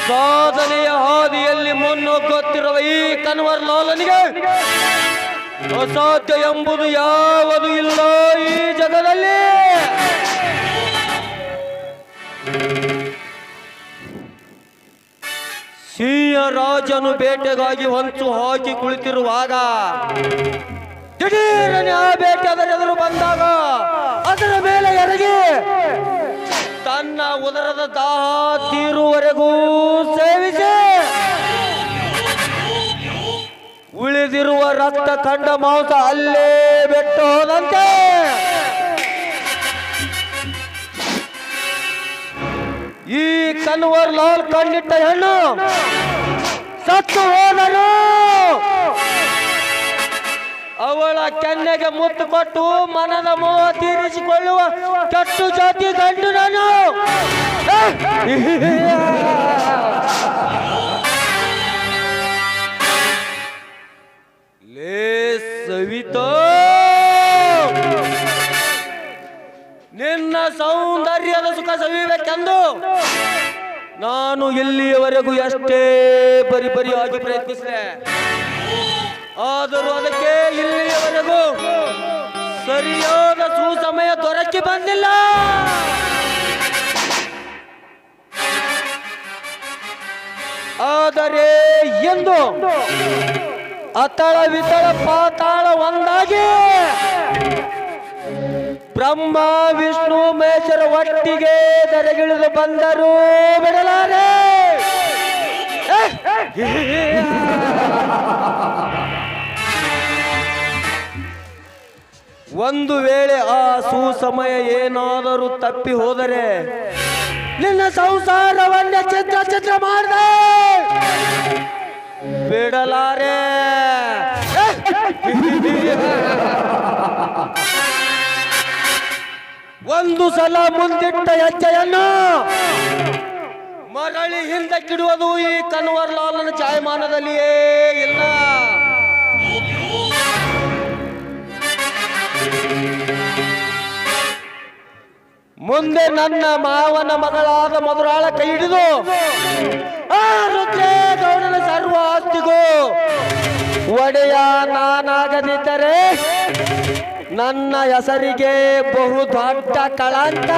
ಸಾಧನೆಯ ಹಾದಿಯಲ್ಲಿ ಮುನ್ನುಗ್ಗುತ್ತಿರುವ ಈ ಕನ್ವರ್ ಲಾಲನಿಗೆ ಅಸಾಧ್ಯ ಎಂಬುದು ಯಾವುದು ಇಲ್ಲ ಈ ಜಗದಲ್ಲಿ. ಸಿಂಹರಾಜನು ಬೇಟೆಗಾಗಿ ಹೊಂಚು ಹಾಕಿ ಕುಳಿತಿರುವಾಗ ದಿಢೀರನೆ ಆ ಬೇಟೆ ಅದರ ಎದುರು ಬಂದಾಗ ಅದರ ಮೇಲೆ ಎರಗಿ ತನ್ನ ಉದರದ ದಾಹ ತೀರುವರೆಗೂ ಸೇವಿಸಿ ಉಳಿದಿರುವ ರಕ್ತ ಕಂಡ ಮಾಂಸ ಅಲ್ಲೇ ಬಿಟ್ಟು ಹೋದಂತೆ ಈ ಕನ್ವರ್ ಲಾಲ್ ಕಣ್ಣಿಟ್ಟ ಹೆಣ್ಣು ಸತ್ತು ಹೋದರು. ಅವಳ ಕೆನ್ನೆಗೆ ಮುತ್ತು ಕೊಟ್ಟು ಮನದ ಮೋಹ ತೀರಿಸಿಕೊಳ್ಳುವ ಕೆಟ್ಟು ಜಾತಿ ಗಂಡು ನಾನು. ಲೇ ಸವಿತಾ, ನಿನ್ನ ಸೌಂದರ್ಯದ ಸುಖ ಸವಿಬೇಕೆಂದು ನಾನು ಇಲ್ಲಿಯವರೆಗೂ ಎಷ್ಟೇ ಪರಿಪರಿಯಾಗಿ ಪ್ರಯತ್ನಿಸಿದೆ. ಆದರೂ ಅದಕ್ಕೆ ಇಲ್ಲಿಯವರೆಗೂ ಸರಿಯಾದ ಸುಸಮಯ ದೊರಕಿ ಬಂದಿಲ್ಲ. ಆದರೆ ಎಂದು ಅತಳ ವಿತಳ ಪಾತಾಳ ಒಂದಾಗಿ ಬ್ರಹ್ಮ ವಿಷ್ಣು ಮಹೇಶ್ವರ ಒಟ್ಟಿಗೆ ದರೆಗಿಳಿದು ಬಂದರೂ ಬಿಡಲಾರೆ. ಒಂದು ವೇಳೆ ಆ ಸುಸಮಯ ಏನಾದರೂ ತಪ್ಪಿ ಹೋದರೆ ನಿನ್ನ ಸಂಸಾರವನ್ನೇ ಚಿತ್ರ ಚಿತ್ರ ಮಾಡಿದೆ ಬಿಡಲಾರೆ. ಒಂದು ಸಲ ಮುಂದಿಟ್ಟ ಹೆಜ್ಜೆಯನ್ನು ಮರಳಿ ಹಿಂದಕ್ಕಿಡುವುದು ಈ ಕನ್ವರ್ ಲಾಲನ ಜಾಯಮಾನದಲ್ಲಿಯೇ ಇಲ್ಲ. ಮುಂದೆ ನನ್ನ ಮಾವನ ಮಗಳಾದ ಮಧುರಾಳ ಕೈ ಹಿಡಿದು ಆ ರುದ್ರೇಗೌಡನ ಸರ್ವ ಆಸ್ತಿಗೂ ಒಡೆಯ ನಾನಾಗದಿದ್ದರೆ ನನ್ನ ಹೆಸರಿಗೆ ಬಹು ದೊಡ್ಡ ಕಳಂಕ.